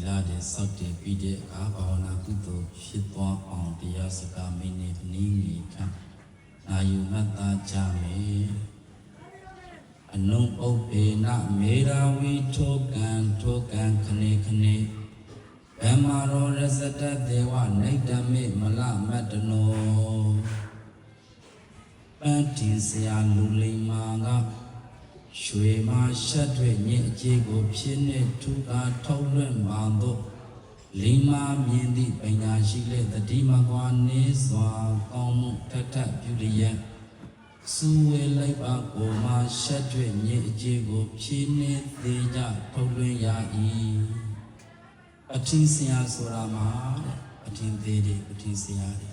la de sauti pide kabawana kuto shitwa on dia saka mini ningi kan ayu mata jame anung ope na mera wi tokan kane kane Amaro resata dewa naidame mala matano Pantin siya lulay mga Shwe ma shatwe nye jego pshine tuka taulen bando Lima miendi panya shile tadima kwa neswa Kaumu tata pyuriya Suwe laiba ko ma shatwe nye jego pshine teja taulen ya Atin siya surama, atin dede, atin siya de.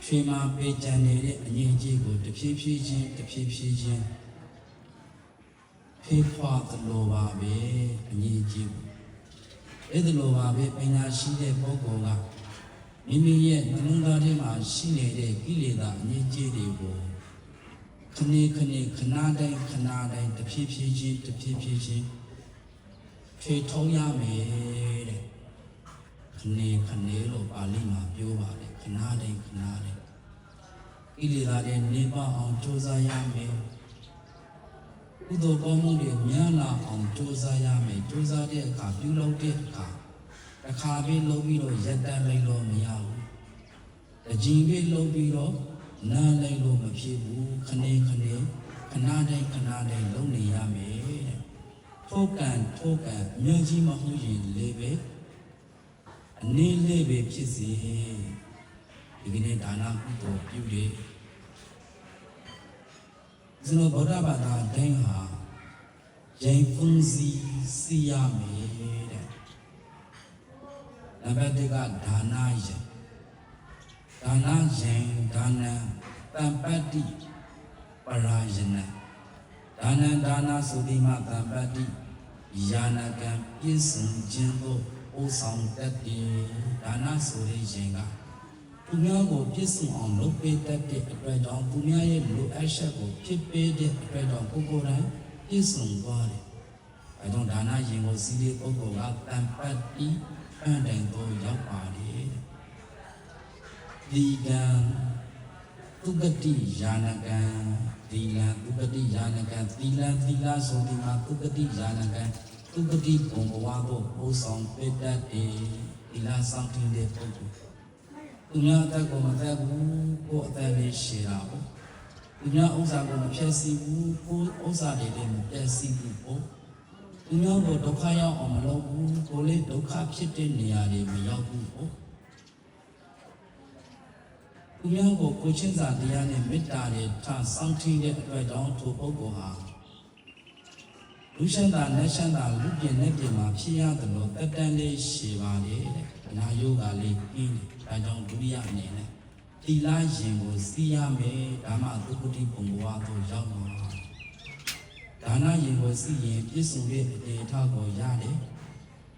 Shema pe janere anye jego te phi jin. Pe kwa tlo ba be anye jego. E tlo ba be panya shi de boko ga. Mimi ye nung da de ma shi ne de kileda anye je de ko. Khane khana dai te phi jin. Pe thong ya me de. Khane lo pali ma pyo ba le khana dai ilida de neba on choza ya me udo ko mu de mya la on choza ya me choza de akha pyu lo de akha takha be lo bi lo yat tan lai lo ma ya bu tajin be lo bi lo na lai lo ma phit bu khane khana dai lo ne ya me de thokan mya ji ma hu yin le beအနေလေးပဲဖြစ်စေဒီကနေ့ဒါနကုသိုလ်ပြုတယ်ဇနောဗုဒ္ဓဘာသာတိုင်းဟာရင်ပုံစီစီရမယ်တဲ့နံပါတ်1ကဒါနယံတမ္ပတ္တိပရာယနဒါနဆိုဒီမှာတမ္ပတ္တိယာနကံပြည့်စုံခြင်းကိုဥဆောင်တတ်တယ်ဒါနဆိုတဲ့ရင်ကသူများကိုပြည့်စုံအောင်လုပ်ပေးတတ်တဲ့အတွက်ကြောင့်သူများရဲ့လိုအပ်ချက်ကိုဖြစ်ပေးတဲ့အတွက်ကြောင့်ကိုယ်တိုင်ပြည့်စုံသွားတယ်အဲကြောင့်ဒါနရင်ကိုစီးတဲ့ပုဂ္ဂိုလ်ကတန်ပတ်ပြီးပန်းတိုင်တော့ရောက်ပါတယ်ဒီကံသူကတိယာနကံဒီလံသူကတိယာနကံသီလဆိုဒီမှာသူကတိယာနကံသူကတိဘုံဘဝကိုပို့ဆောင်ပေးတတ်တယ်ဒီလားဆောင်တင်တဲ့ပုဂ္ဂိုလ်သူများအသက်ကိုမသက်ဘူးကိုယ်အသက်လေးရှည်တာပေါ့သူများဥစ္စာကိုမဖျက်ဆီးဘူးကိုယ်ဥစ္စာတွေလည်းမပျက်စီးဘူးပေါ့သူများကိုဒုက္ခရောက်အောင်မလုပ်ဘူးကိုယ်လေးဒုက္ခဖြစ်တဲ့နေရာတွေမရောက်ဘူးပေါ့သူများကိုကိုချင်းစာတရားနဲ့မေတ္တာတွေထားဆောင်ထင်းတဲ့အတွက်ကြောင့်ထိုပုဂ္ဂိုလ်ဟာလူရှမ်းသာနဲ့ရှမ်းသာလူပြင်းနဲ့ပြင်မှာဖြစ်ရတယ်လို့တက်တန်းလေးရှည်ပါလေတဲ့အနာယောဂလေးပြီးတယ်ဒါကြောင့်ဒုတိယအနေနဲ့သီလရင်ကိုစီးရမယ်ဒါမှသုခတိဘုံဘဝသို့ရောက်မှာဒါနရင်ကိုစီးရင်ပြည့်စုံတဲ့အနေအထားကိုရတယ်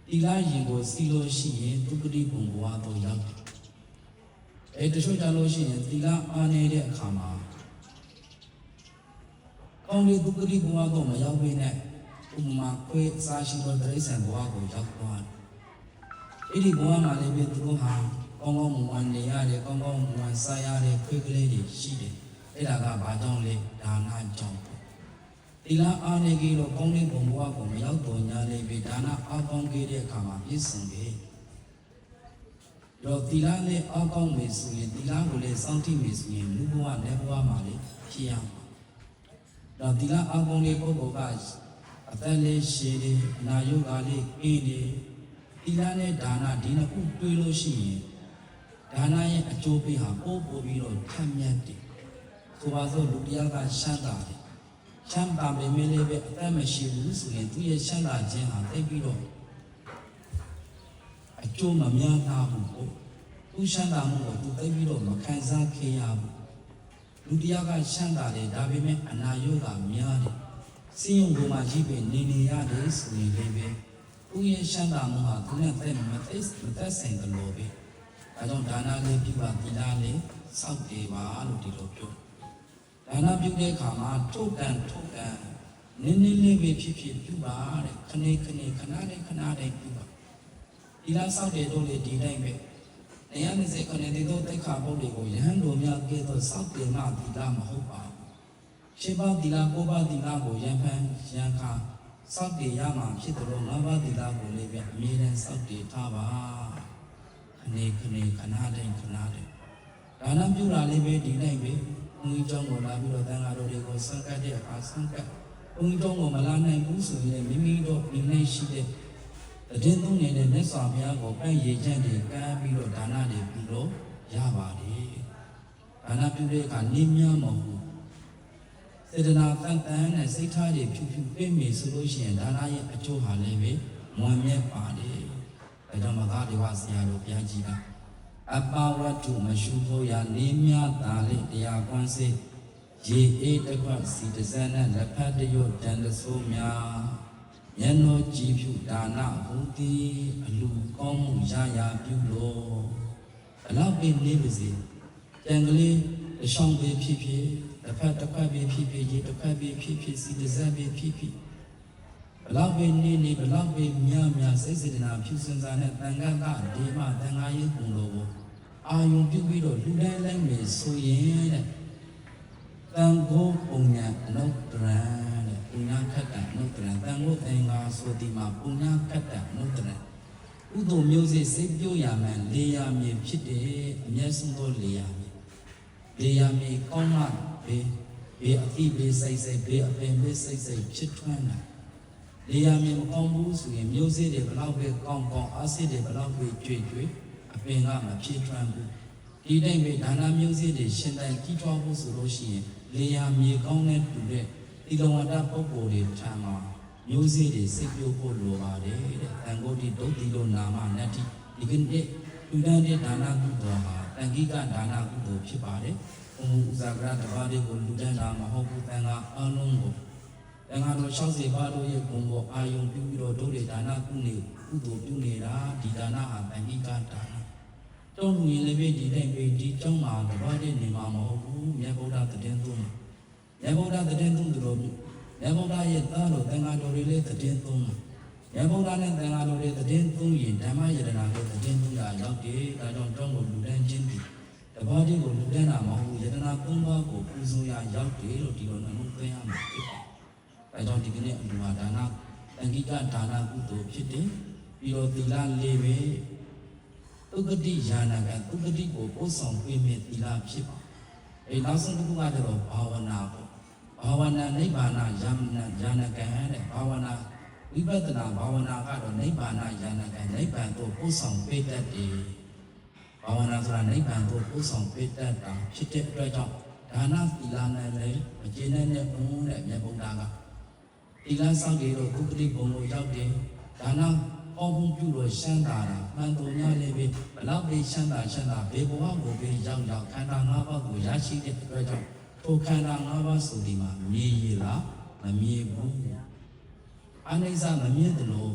သီလရင်ကိုစီးလို့ရှိရင်သုခတိဘုံဘဝသို့ရောက်တချို့ကြလို့ရှိရင်သီလအားနေတဲ့အခါမှာကောင်းတဲ့သုခတိဘုံဘဝသို့မရောက်ဘဲနဲ့ဥပမာခွေးစားရှိသောတိရစ္ဆာန်ဘဝကိုရောက်သွားတယ်။အဲ့ဒီဘဝမှာလည်းပဲသူတို့ဟာကောင်းကောင်းမွန်မွန်နေရတယ်ကောင်းကောင်းမွန်မွန်စားရတဲ့ခွေးကလေးတွေရှိတယ်။အဲ့ဒါကဘာကြောင့်လဲဒါနကြောင့်ပေါ့။သီလအားနေကြလို့ကောင်းတဲ့ဘုံဘဝကိုမရောက်တော့ညာလည်းပဲဒါနအားကောင်းခဲ့တဲ့အခါမှာပြည့်စုံတယ်။တော့သီလနဲ့အားကောင်းမယ်ဆိုရင်သီလကိုလည်းစောင့်ကြည့်မယ်ဆိုရင်လူဘဝနဲ့ဘဝမှာလည်းဖြစ်ရမှာ။တော့သီလအားကောင်းတဲ့ပုဂ္ဂိုလ်ကအသက်လေးရှည်တယ်နာယုဂါလေးကင်းတယ်သီလနဲ့ဒါနဒီနှစ်ခုတွေ့လို့ရှိရင်ဒါနရဲ့အကျိုးပေးဟာပို့ပြီးတော့ထက်မြက်တယ်ဆိုပါစို့လူတရားကရှမ်းသာတယ်ရှမ်းသာပေမဲ့လည်းပဲအသက်မရှိဘူးဆိုရင်သူရဲ့ရှမ်းသာခြင်းဟာသိပြီးတော့အကျိုးမများတာဘူးပေါ့သူရှမ်းသာမှုကိုသူသိပြီးတော့မခံစားခဲ့ရဘူးလူတရားကရှမ်းသာတယ်ဒါပေမဲ့အနာယုဂါများတယ်စီယုံဘုံမှာကြီးပဲနေရတယ်ဆိုရင်လည်းပဲသူရဲ့ရှမ်းသာမှုဟာသူနဲ့သက်မသက်ဆိုင်တယ်လို့ပဲအဲကြောင့်ဒါနလေးပြုပါသီလလေးစောင့်တည်ပါလို့ဒီလိုပြောဒါနပြုတဲ့အခါမှာထုတ်ကန်နည်းနည်းလေးပဲဖြစ်ပြုပါတဲ့ခဏတိုင်းပြုပါ ဒီလားဆောက်တဲ့တို့လေဒီတိုင်းပဲနေရာနဲ့စိတ်ကနေဒီတော့တိုက်ခါပုတ်တွေကိုရဟန်းတော်များကဲတော့ဆောက်တယ်မှဒီလားမဟုတ်ပါဘူးရှင်းပါဒီလားကိုပါဒီလားကိုရန်ဖန်ရန်ခါဆောက်တယ်ရမှာဖြစ်တယ်လို့ငါးပါးဒီလားကိုလေးပဲအမြဲတမ်းဆောက်တယ်ထားပါအနေခဏတိုင်းခဏတိုင်းဒါနပြုတာလေးပဲဒီတိုင်းပဲဘုန်းကြီးကျောင်းကိုလာပြီးတော့တန်ဃာတော်တွေကိုဆန့်ကပ်တဲ့အခါဆန့်ကပ်ဘုန်းကြီးကျောင်းကိုမလာနိုင်ဘူးဆိုရင်မိမိတို့ဒီနေ့ရှိတဲ့တည်သုံးနေတဲ့မြတ်စွာဘုရားကိုပန်းရည်ချမ်းတွေကမ်းပြီးတော့ဒါနတွေပြုလို့ရပါတယ်ဒါနပြုတဲ့အခါနည်းများမဟုတ်ဘူးစေတနာတန်တန်နဲ့စိတ်ထားတွေဖြူဖြူပြည့်မြဲဆိုလို့ရှိရင်ဒါနရဲ့အကျိုးဟာလည်းပဲမွန်မြတ်ပါတယ်ဒါကြောင့်မသာဒေဝဆရာတို့ဘုရားကြီးကအပဝတ္ထုမရှုဖို့ရနည်းများသာလေတရားကွန်းစေရေအေးတကွစီတစနဲ့လက်ဖက်တရွတ်တန်တဆိုးများဉာဏ်တော်ကြည်ဖြူဒါနဟူသည်အလူကောင်းမှုရရာပြုလို့အလောက်ပင်နေပါစေတန်ကလေးအဆောင်ပဲဖြစ်ဖြစ်တစ်ဖက်တစ်ဖက်ပဲဖြစ်ဖြစ်ရေတစ်ဖက်ပဲဖြစ်ဖြစ်စီတစက်ပဲဖြစ်ဖြစ်ဘလောက်ပဲနေဘလောက်ပဲများစိတ်စေတနာဖြူစင်စာနဲ့တန်ခါကဒီမှတန်ခါရေးပုံတော်ကိုအာယုံပြုပြီးတော့လူတိုင်းလိုက်မယ်ဆိုရင်တဲ့တန်ခိုးပုံညာအနုတ္တရံတဲ့ပုညာခတ္တအနုတ္တရံတန်ခိုးအင်္ဂါဆိုဒီမှာပုညာခတ္တအနုတ္တရံဥဒ္ဓမျိုးစေ့စိတ်ပြိုးရမှန်လေယာမြေဖြစ်တယ်အမျက်ဆုံးသောလေယာမြေကောင်းမှဘေးအတိဘေးစိတ်ဘေးအပင်ဘေးစိတ်ဖြစ်ထွန်းတာလေယာမြေမကောင်းဘူးဆိုရင်မျိုးစေ့တွေဘလောက်ပဲကောင်းအားစိတွေဘလောက်ပဲကြွေအပင်ကမဖြစ်ထွန်းဘူးဒီတိုင်းပဲဒါနမျိုးစေ့တွေရှင်တိုင်းကြီးထွားဖို့ဆိုလို့ရှိရင်လေယာမြေကောင်းတဲ့တူတဲ့ဒီလဝတ္တပုဂ္ဂိုလ်တွေထံမှာမျိုးစေ့တွေစိတ်ပြိုးဖို့လိုပါတယ်တဲ့တန်ခိုးတိဒုတိလိုနာမနတ္တိဒီကနေ့လူတန်းတဲ့ဒါနကုသိုလ်ဟာတန်ခိကဒါနကုသိုလ်ဖြစ်ပါတယ်ဘုံဥဇာကရတပါးတွေကိုလူတန်းတာမဟုတ်ဘူးတန်ခါအလုံးကိုတန်ခါတော်60ပါးတို့ရဲ့ဘုံကိုအာယုံပြုပြီးတော့တို့တွေဒါနကုသိုလ်ပြုနေတာဒီဒါနဟာတန်ခိကဒါနတုံးလူရင်လည်းပဲဒီတိုင်းပဲဒီကျောင်းမှာတပါးတဲ့နေမှာမဟုတ်ဘူးမြတ်ဗုဒ္ဓတည်င်းသုံးမြတ်ဗုဒ္ဓတည်င်းသုံးသူတို့မြတ်ဗုဒ္ဓရဲ့သားတော်တန်ခါတော်တွေလည်းတည်င်းသုံးမြတ်ဗုဒ္ဓနဲ့တန်ခါတော်တွေတည်င်းသုံးရင်ဓမ္မယတနာကိုတည်င်းသုံးရရောက်တယ်ဒါကြောင့်ကျောင်းကိုလူတန်းချင်းတဘာတိကိုလူတန်းတာမဟုတ်ဘူးယတနာသုံးပါးကိုပူဇော်ရရောက်တယ်လို့ဒီလိုနှုတ်သွင်းရမှာဖြစ်တယ်ဒါကြောင့်ဒီကနေ့အလူဟာဒါနတန်ခိကဒါနကုသိုလ်ဖြစ်တယ်ပြီးတော့သီလလေးပဲသုဂတိယာနာကသုဂတိကိုပို့ဆောင်ပေးမြဲသီလဖြစ်ပါနောက်ဆုံးတစ်ခုကတော့ဘာဝနာပေါ့ဘာဝနာနိဗ္ဗာန်ယာနာကံတဲ့ဘာဝနာဝိပဿနာဘာဝနာကတော့နိဗ္ဗာန်ယာနာကံနိဗ္ဗာန်ကိုပို့ဆောင်ပေးတတ်တယ်ဘာဝနာဆိုတာနိဗ္ဗာန်ကိုပို့ဆောင်ပေးတတ်တာဖြစ်တဲ့အတွက်ကြောင့်ဒါနသီလနဲ့လည်းမကျေနပ်တဲ့ဘုံတဲ့မြတ်ဗုဒ္ဓကသီလစောင့်ကြည့်လို့ကုပ္ပတိဘုံကိုရောက်တယ်ဒါနအောဘုံပြုလို့ရှမ်းတာမှန်တော်များလည်းပဲဘလောက်ပဲရှမ်းတာဘေဘဝကိုပဲရောက်ခန္ဓာ၅ပါးကိုရရှိတဲ့အတွက်ကြောင့်ထိုခန္ဓာ၅ပါးဆိုဒီမှာမြည်ရလားမမြည်ဘူးအနိစ္စမမြင်တယ်လို့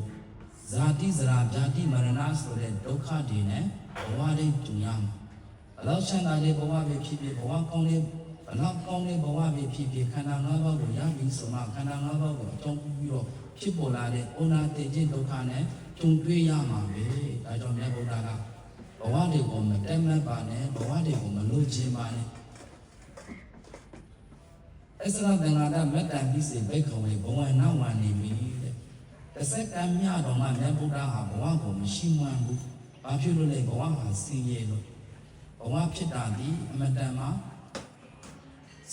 ဇာတိဇရာဗျာတိမရဏဆိုတဲ့ဒုက္ခတွေနဲ့ဘဝတွေတူရမှာဘလောက်ချမ်းသာတဲ့ဘဝပဲဖြစ်ဖြစ်ဘဝကောင်းတဲ့ဘလောက်ကောင်းတဲ့ဘဝပဲဖြစ်ဖြစ်ခန္ဓာ၅ပါးကိုရပြီဆိုမှခန္ဓာ၅ပါးကိုအကြောင်းပြုပြီးတော့ဖြစ်ပေါ်လာတဲ့ဩနာတေခြင်းဒုက္ခနဲ့ကြုံတွေ့ရမှာပဲဒါကြောင့်မြတ်ဗုဒ္ဓကဘဝတွေကိုမတက်မပါနဲ့ဘဝတွေကိုမလို့ခြင်းပါနဲ့အစရသင်္ဃာတမတ္တပိစေဘိက္ခဝေဘဝနာဝန္နေမိတဲ့တစ်စက္ကန့်မြတော်မှာမြတ်ဗုဒ္ဓဟာဘဝကိုမရှိမှန်းဘူးဘာဖြစ်လို့လဲဘဝဟာဆင်းရဲလို့ဘဝဖြစ်တာဒီအမတန်မှာ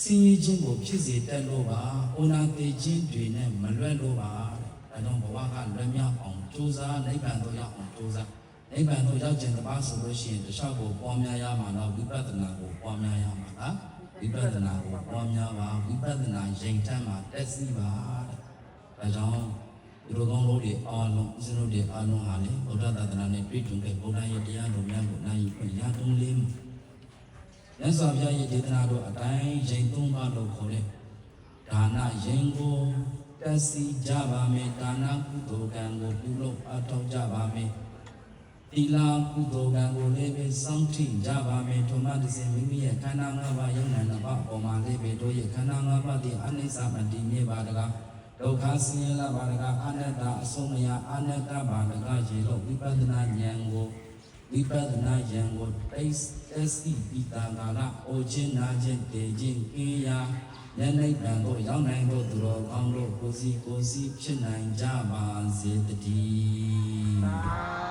ဆင်းရဲခြင်းကိုဖြစ်စေတတ်လို့ပါဩနာတေခြင်းတွေနဲ့မလွတ်လို့ပါဒါကြောင့်ဘဝကလွတ်မြောက်အောင်ကြိုးစားနိဗ္ဗာန်သို့ရောက်အောင်ကြိုးစားနိဗ္ဗာန်သို့ရောက်ခြင်းတစ်ပါးဆိုလို့ရှိရင်တခြားကိုပွားများရမှာတော့ဝိပဿနာကိုပွားများရမှာလားဝိပဿနာကိုပွားများပါဝိပဿနာရင်တမ်းမှာတက်စီပါတဲ့ဒါကြောင့်ဒီလိုကောင်းလို့တွေအားလုံးဦးဇင်းတို့တွေအားလုံးဟာလေဗုဒ္ဓသာသနာနဲ့တွေ့ကြုံတဲ့ဗုဒ္ဓရဲ့တရားတော်များကိုနိုင်ခွင့်ရတုံးလေးမြတ်စွာဘုရားရဲ့ဒေသနာတော်အတိုင်းရင်သုံးပါလို့ခေါ်တဲ့ဒါနရင်ကိုတက်စီကြပါမယ်ဒါနကုသိုလ်ကံကိုပြုလို့အထောက်ကြပါမယ်သီလကုသိုလ်ကံကိုလည်းပဲစောင့်ထိကြပါမယ်ထိုမှတစ်စင်မိမိရဲ့ခန္ဓာ၅ပါးယုံနာ၅ပါးပေါ်မှာလည်းပဲတို့ရဲ့ခန္ဓာ၅ပါးသည်အနိစ္စမတည်မြဲပါတကားတ ဒုက္ခဆင်းရဲလာပါဒကအနတ္တအဆုံးမရအနတ္တပါဒကရေလို့ဝိပဿနာဉာဏ်ကိုဝိပဿနာဉာဏ်ကိုတက်စီပိတာကာလအိုခြင်းနာခြင်းတည်ခြင်းကိယာဉာဏ်နိဗ္ဗာန်ကိုရောက်နိုင်ဖို့သူတော်ကောင်းတို့ကိုယ်စီဖြစ်နိုင်ကြပါစေတည်း